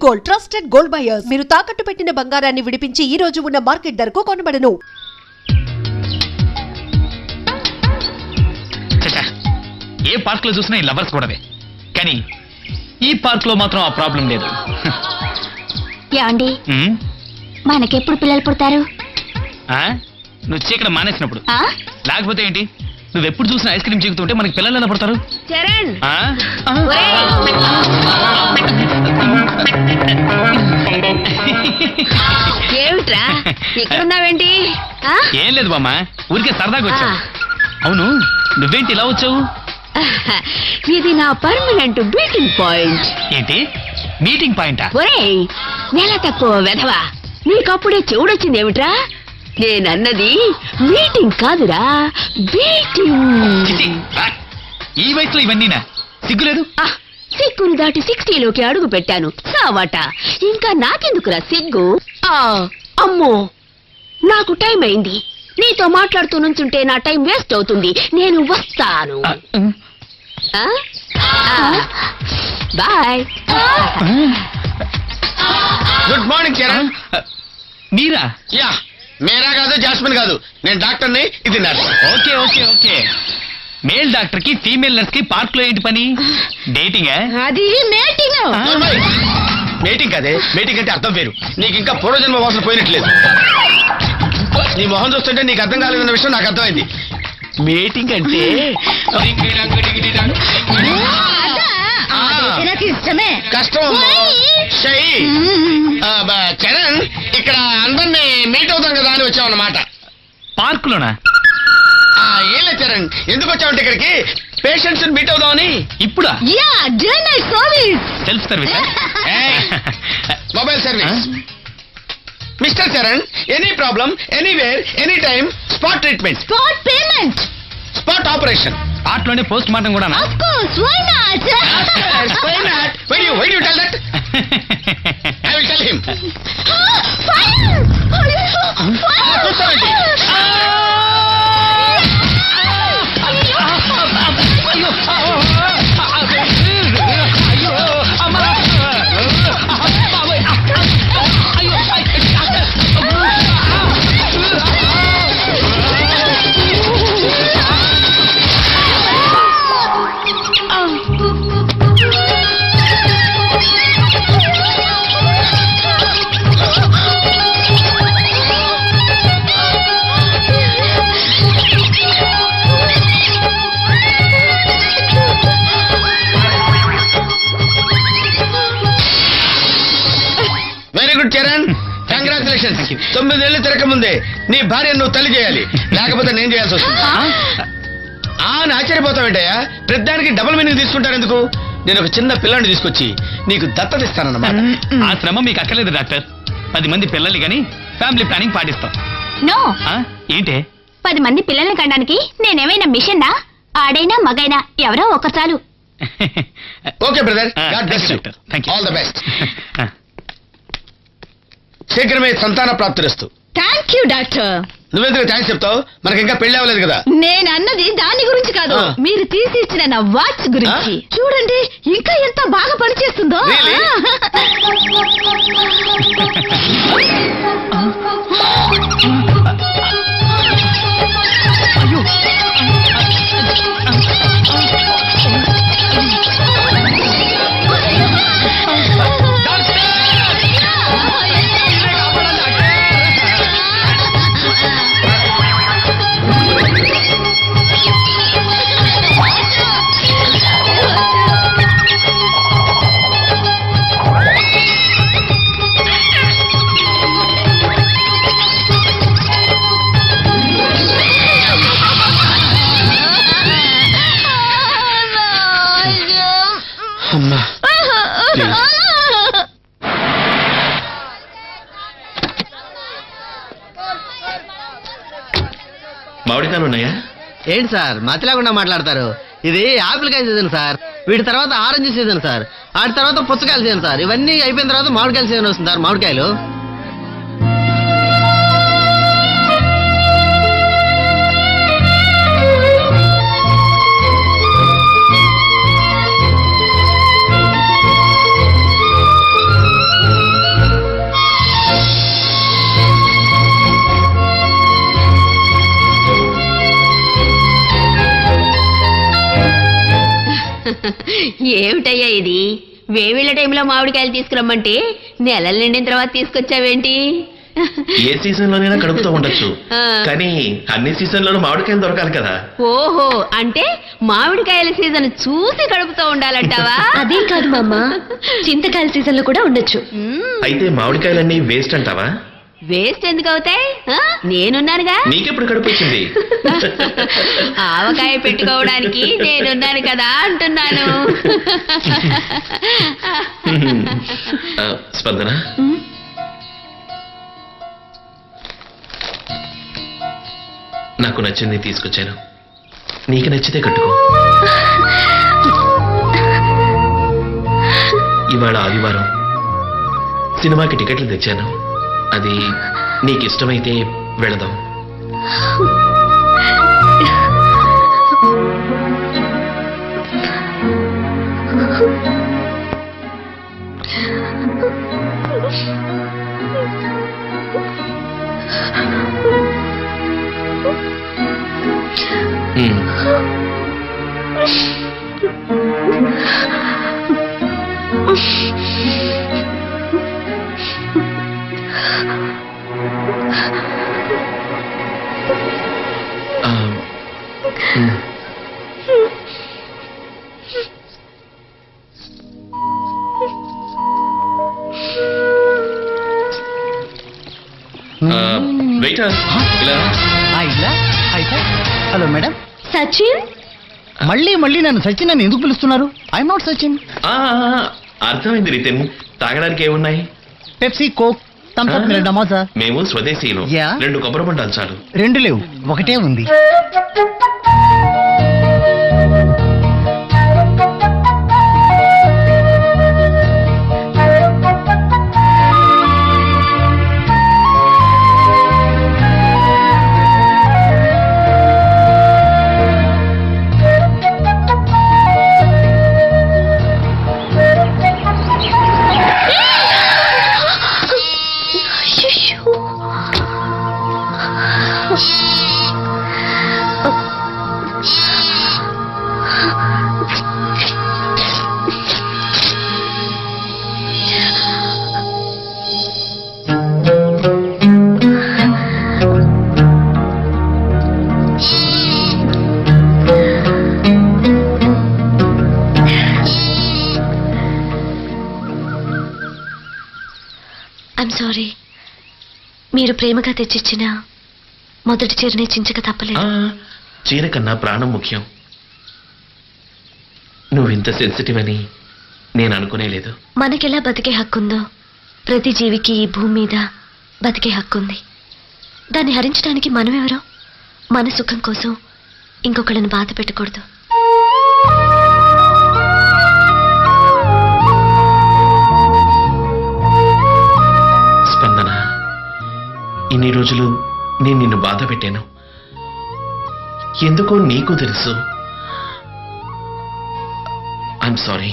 Gold, trusted gold buyers. మీరు తాకట్టు పెట్టిన బంగారాన్ని విడిపించి ఈ రోజు ఉన్న మార్కెట్ ధరకు కొనబడను. ఏ పార్క్ లో చూసినా ఈ లవర్స్ కూడానే, కానీ ఈ పార్క్ లో మాత్రం ఆ ప్రాబ్లం లేదు. ఏమండి, మనకెప్పుడు పిల్లలు పుడతారు? నువ్వు చీకడం మానేసినప్పుడు. ఆ? లేకపోతే ఏంటి, నువ్వెప్పుడు చూసినా ఐస్ క్రీమ్ చీకుతుంటే మనకి పిల్లలు ఎలా పడతారు? చరణ్, ఏమిట్రా ఇక్కడున్నావేంటి? ఏం లేదు బామ్మ, ఊరికే సరదాగా వచ్చా. అవును, నువ్వేంటి ఇలా వచ్చావు? ఇది నా పర్మనెంట్ మీటింగ్ పాయింట్. ఏంటి మీటింగ్ పాయింటా? ఒరేయ్, నెల తక్కువ వెధవా, నీకప్పుడే చెవుడొచ్చింది ఏమిట్రా? నేనన్నది మీటింగ్ కాదురా, బీటింగ్. ఈ వయసులో ఇవన్నీనా? సిగ్గులేదు? సిగ్గును దాటి 60లోకి అడుగు పెట్టాను సావాట. ఇంకా నాకెందుకురా సిగ్గు? అమ్మో, నాకు టైం అయింది. నీతో మాట్లాడుతూ నుంచుంటే నా టైం వేస్ట్ అవుతుంది. నేను వస్తాను. బాయ్. Good morning Charan. మీరా? యా, మేరా కాదు, జాస్మిన్ కాదు, నేను డాక్టర్ని, ఇది nurse. Okay okay okay. Male doctor కి ఫీమేల్ నర్స్ కి పార్క్ లో ఏంటి పని? డేటింగ్? అది మీటింగ్. మీటింగ్ కదే, మీటింగ్ అంటే అర్థం వేరు. నీకు ఇంకా పూర్వజన్మ వాసన పోయినట్లేదు. నీ మొహం చూస్తుంటే నీకు అర్థం కాలేదన్న విషయం నాకు అర్థమైంది. మీటింగ్ అంటే కష్టం. చరణ్, ఇక్కడ అందరినీ మీట్ అవుతాం కదా అని వచ్చామన్నమాట. పార్క్ లోనా? ఏం లేదు చరణ్, ఎందుకు వచ్చావంటే ఇక్కడికి పేషెంట్స్ మీట్ అవుదామని. ఇప్పుడా? Self service? Mobile service. Mister Charan, any problem, anywhere, any time, spot treatment, spot payment, spot operation. Park లోనే పోస్ట్ మార్టం కూడా? Of course, why not? Why not? Why do you tell that? I will tell him. Fire! Fire! Very good Charan, congratulations. 9 ఏళ్ళు తిరగముందే నీ భార్య నువ్వు తల్లి చేయాలి, లేకపోతే నేను చేయాల్సి వస్తుంది. ఆశ్చర్యపోతావేంటయ్యా, ప్రతిదానికి డబుల్ మీనింగ్ తీసుకుంటారు ఎందుకు? నేను ఒక చిన్న పిల్లాన్ని తీసుకొచ్చి నీకు దత్తత ఇస్తానన్నమాట. ఆ శ్రమ మీకు అక్కర్లేదు డాక్టర్. 10 మంది పిల్లల్ని గాని ఫ్యామిలీ ప్లానింగ్ పాటిస్తాం. నో. ఏంటి? 10 మంది పిల్లల్ని కనడానికి నేనేమైనా మిషన్నా? ఆడైనా మగైనా ఎవరో ఒక చాలు. Okay brother, god bless you. All the best. శీఘ్రమే సంతాన ప్రాప్తిరస్తు. Thank you doctor. నువ్వెందుకు థ్యాంక్స్ చెప్తావు? మనకి ఇంకా పెళ్లి అవ్వలేదు కదా. నేను అన్నది దాని గురించి కాదు, మీరు తీసిచ్చిన నా వాచ్ గురించి. చూడండి ఇంకా ఎంత బాగా పనిచేస్తుందో. మామిడికాయలు ఉన్నాయా? ఏంటి సార్ మతిలేకుండా మాట్లాడతారు? ఇది ఆపిల్కాయ సీజన్ సార్, వీటి తర్వాత ఆరెంజ్ సీజన్ సార్, వాటి తర్వాత పుచ్చకాయల సీజన్ సార్, ఇవన్నీ అయిపోయిన తర్వాత మామిడికాయల సీజన్ వస్తుంది సార్. మామిడికాయలు ఏమిటయ్యా ఇది? వేవిళ్ళ టైంలో మామిడికాయలు తీసుకురమ్మంటే నెలలు నిండిన తర్వాత తీసుకొచ్చావేంటి? ఏ సీజన్ లోనైనా కడుపుతూ ఉండొచ్చు, ఆ. కానీ అన్ని సీజన్ లోనూ మామిడికాయలు దొరకాలి కదా. ఓహో, అంటే మామిడికాయల సీజన్ చూసి కడుపుతూ ఉండాలంటావా? అదే కాదు మామ, చింతకాయల సీజన్ లో కూడా ఉండొచ్చు. అయితే మామిడికాయలన్నీ వేస్ట్ అంటావా? వేస్ట్ ఎందుకు అవుతాయి? నేనున్నానుగా. నీకెప్పుడు కడుపు వచ్చింది? ఆవకాయ పెట్టుకోవడానికి నేనున్నాను కదా అంటున్నాను. స్పందన, నాకు నచ్చింది తీసుకొచ్చాను, నీకు నచ్చితే కట్టుకో. ఇవాళ ఆదివారం, సినిమాకి టికెట్లు తెచ్చాను. అది నీకు ఇష్టమైతే వెళదాం. వెయిటర్, ఇలా రా. హలో మేడం, సచిన్, మళ్ళీ మళ్ళీ నన్ను సచిన్ అని ఎందుకు పిలుస్తున్నారు? I'm not Sachin. అర్థమైంది నితిన్. తాగడానికి ఏమున్నాయి? Pepsi, Coke, Thums Up, Mirinda, sir. మేము స్వదేశీయులు. యా. 2 కొబ్బరి బొండాలు చాలు. 2 లేవు, ఒకటే ఉంది. I'm sorry. మీరు ప్రేమగా తెచ్చిచ్చిన మొదటి చీరని చించక తప్పలేదు. చీర కన్నా ప్రాణం ముఖ్యం. నువ్వు ఇంత సెన్సిటివ్ అని నేను అనుకునేలేదు. మనకెలా బతికే హక్కుందో ప్రతి జీవికి ఈ భూమి మీద బతికే హక్కుంది. దాన్ని హరించడానికి మనమెవరో? మన సుఖం కోసం ఇంకొకళ్ళని బాధ పెట్టకూడదు. స్పందన, ఇన్ని రోజులు నేను నిన్ను బాధ పెట్టాను. ఎందుకో నీకు తెలుసు. I'm sorry.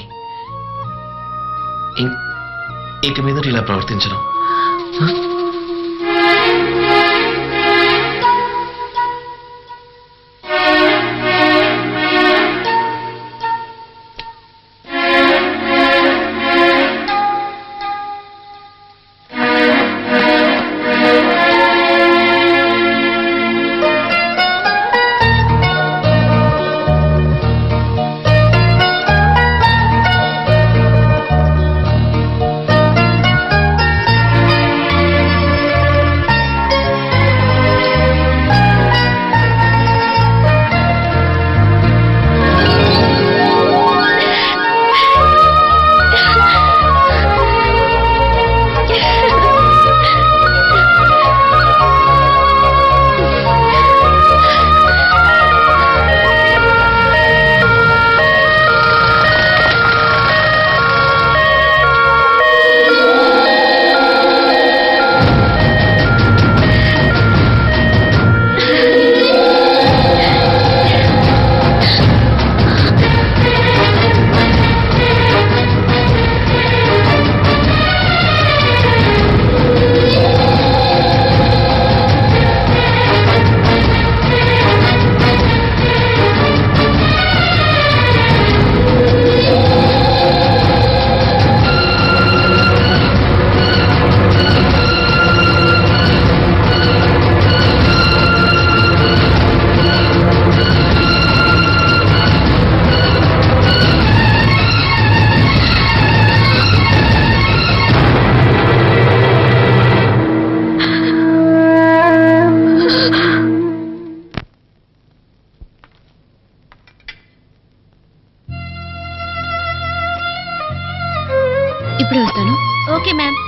ఇక మీద ఇలా ప్రవర్తించను. Okay ma'am.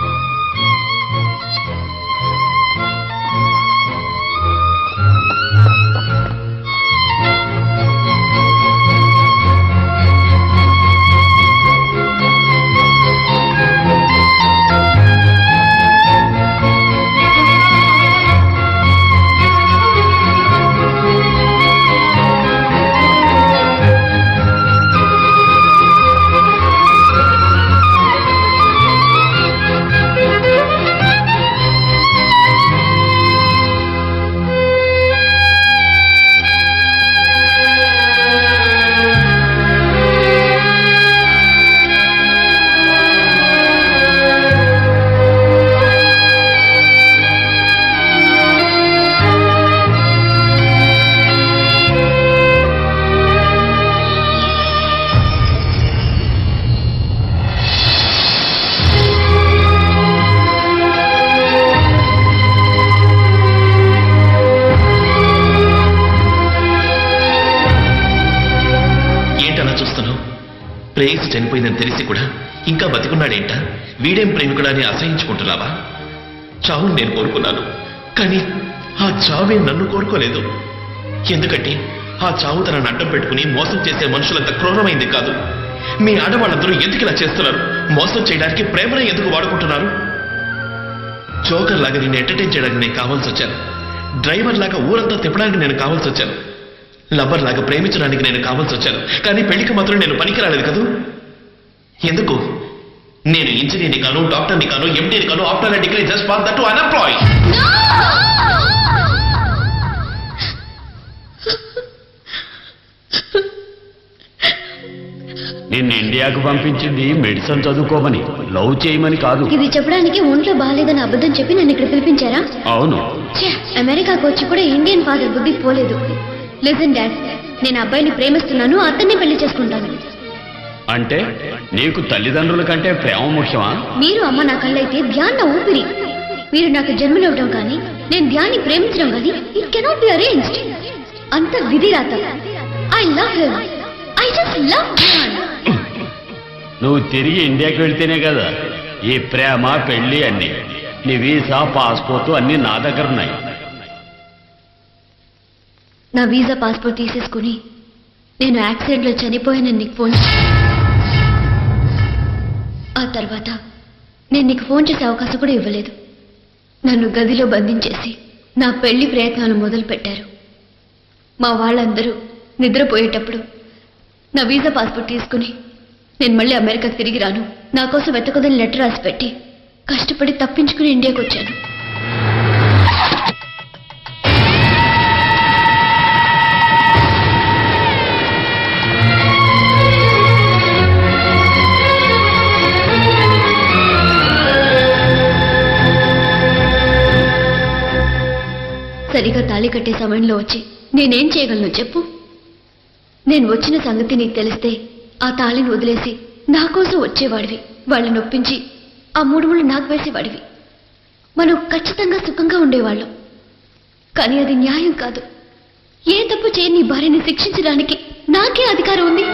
ప్రేయసి చనిపోయిందని తెలిసి కూడా ఇంకా బతికున్నాడేంట? వీడేం ప్రేమికుడా అని అసహించుకుంటున్నావా? చావును నేను కోరుకున్నాను, కానీ ఆ చావే నన్ను కోరుకోలేదు. ఎందుకంటే ఆ చావు తనను అడ్డం పెట్టుకుని మోసం చేసే మనుషులంత క్రూరమైంది కాదు. మీ ఆడవాళ్ళందరూ ఎందుకు ఇలా చేస్తున్నారు? మోసం చేయడానికి ప్రేమను ఎందుకు వాడుకుంటున్నారు? జోకర్ లాగా నేను ఎంటర్టైన్ చేయడానికి నేను కావాల్సి వచ్చాను. డ్రైవర్ లాగా ఊరంతా తిప్పడానికి నేను కావాల్సి వచ్చాను. లవర్ లాగా ప్రేమించడానికి నేను కావాల్సి వచ్చాను. కానీ పెళ్లికి మాత్రం నేను పనికిరాలేదు కదూ. ఎందుకు? నేను ఇంజనీర్ని కాను, డాక్టర్ని కాను, ఎండీని కాను. After degree just for that to unemploy. నిన్ను ఇండియాకు పంపించింది మెడిసిన్ చదువుకోమని, లవ్ చేయమని కాదు. ఇది చెప్పడానికి ఒంట్లో బాగాలేదని అబద్ధం చెప్పి నన్ను ఇక్కడ పిలిపించారా? అవును. అమెరికాకు వచ్చి కూడా ఇండియన్ ఫాదర్ బుద్ధి పోలేదు. లిజన్ డాడ్, నేను అబ్బాయిని ప్రేమిస్తున్నాను, అతన్ని పెళ్లి చేసుకుంటాను. అంటే నీకు తల్లిదండ్రుల కంటే ప్రేమ ముఖ్యమా? మీరు అమ్మ నా కళ్ళైతే ధ్యాన్ నా ఊపిరి. మీరు నాకు జన్మనివ్వడం కానీ నేను ధ్యాన్ని ప్రేమించడం కానీ ఇట్ కెనాట్ బి అరేంజ్డ్. అంత విధి రాత. I love him. I just love Dhyan. నువ్వు తిరిగి ఇండియాకి వెళ్తేనే కదా ఈ ప్రేమ పెళ్లి అన్ని. నీ వీసా పాస్పోర్ట్ అన్ని నా దగ్గర ఉన్నాయి. నా వీసా పాస్పోర్ట్ తీసేసుకుని నేను యాక్సిడెంట్లో చనిపోయానని నీకు ఫోన్ ఆ తర్వాత నేను నీకు ఫోన్ చేసే అవకాశం కూడా ఇవ్వలేదు. నన్ను గదిలో బంధించేసి నా పెళ్లి ప్రయత్నాలు మొదలు పెట్టారు. మా వాళ్ళందరూ నిద్రపోయేటప్పుడు నా వీసా పాస్పోర్ట్ తీసుకుని నేను మళ్ళీ అమెరికాకు తిరిగి రాను, నా కోసం వెతకదని లెటర్ రాసి పెట్టి కష్టపడి తప్పించుకుని ఇండియాకి వచ్చాను. సరిగా తాళి కట్టే సమయంలో వచ్చి నేనేం చేయగలను చెప్పు? నేను వచ్చిన సంగతి నీకు తెలిస్తే ఆ తాళిని వదిలేసి నా కోసం వచ్చేవాడివి. వాళ్ళని నొప్పించి ఆ 3 ముళ్ళు నాకు వేసేవాడివి. మనం ఖచ్చితంగా సుఖంగా ఉండేవాళ్ళం. కానీ అది న్యాయం కాదు. ఏ తప్పు చేయని నీ భార్యని శిక్షించడానికి నాకే అధికారం ఉంది.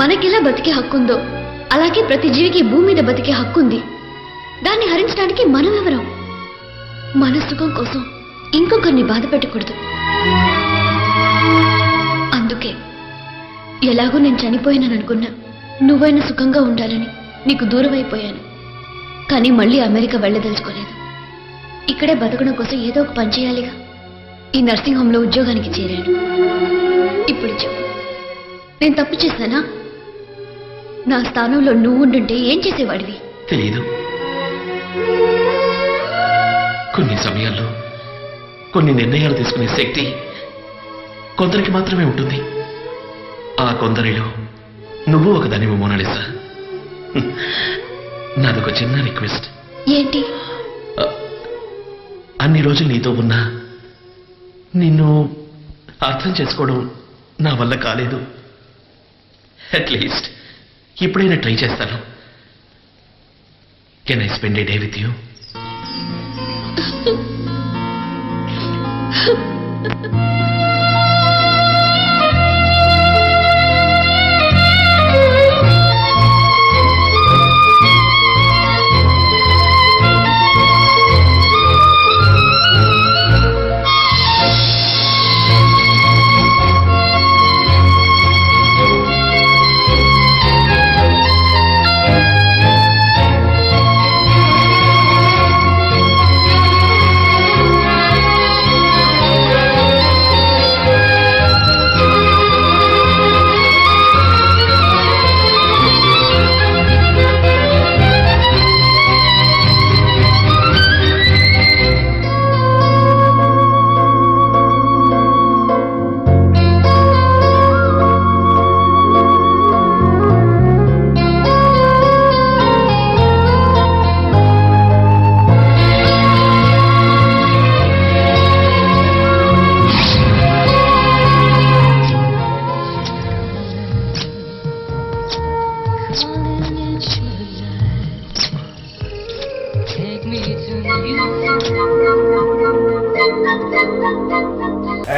మనకెలా బతికే హక్కుందో అలాగే ప్రతి జీవికి భూమి మీద బతికే హక్కు ఉంది. దాన్ని హరించడానికి మనం ఎవరం? మన సుఖం కోసం ఇంకొకరిని బాధ పెట్టకూడదు. అందుకే ఎలాగో నేను చనిపోయాననుకున్నా నువ్వైనా సుఖంగా ఉండాలని నీకు దూరం అయిపోయాను. కానీ మళ్ళీ అమెరికా వెళ్ళదలుచుకోలేదు. ఇక్కడే బతకడం కోసం ఏదో ఒక పని చేయాలిగా. ఈ నర్సింగ్ హోంలో ఉద్యోగానికి చేరాను. ఇప్పుడు చెప్పు, నేను తప్పు చేశానా? నా స్థానంలో నువ్వు ఉండుంటే ఏం చేసేవాడివి? తెలీదు. కొన్ని సమయాల్లో కొన్ని నిర్ణయాలు తీసుకునే శక్తి కొందరికి మాత్రమే ఉంటుంది. ఆ కొందరిలో నువ్వు ఒక దానివి మోనాలిసా. నాదొక చిన్న రిక్వెస్ట్. ఏంటి? అన్ని రోజులు నీతో ఉన్నా నిన్ను అర్థం చేసుకోవడం నా వల్ల కాలేదు. అట్లీస్ట్ ఇప్పుడైనా ట్రై చేస్తాను. Can I spend A day with you?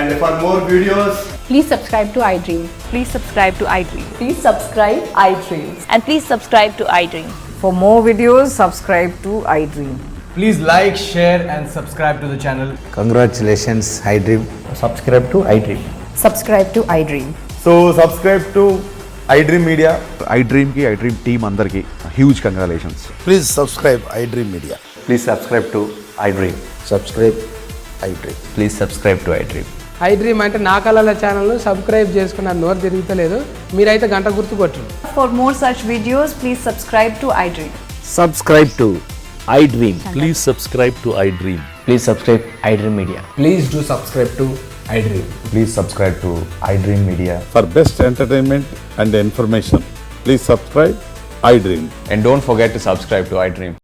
And for more videos, Please subscribe to iDream. Please subscribe to iDream. Please subscribe iDream. And please subscribe to iDream. For more videos, subscribe to iDream. please like, share and subscribe to the channel. Congratulations iDream. Subscribe to iDream. Subscribe to iDream. So subscribe to iDream Media. iDream కి iDream team అందరికి huge congratulations. Please subscribe iDream media. Please subscribe to iDream. Subscribe iDream. Please subscribe to iDream. iDream అంటే నా కళల ఛానల్ను subscribe చేసుకున్న నోరు తిరుగుతలేదు. మీరైతే గంట గుర్తు కొట్టండి. For more such videos, please subscribe to iDream. Subscribe to iDream. Please subscribe to iDream. Please subscribe iDream media. Please do subscribe to iDream. Please subscribe to iDream media. For best entertainment and information, please subscribe iDream. And don't forget to subscribe to iDream.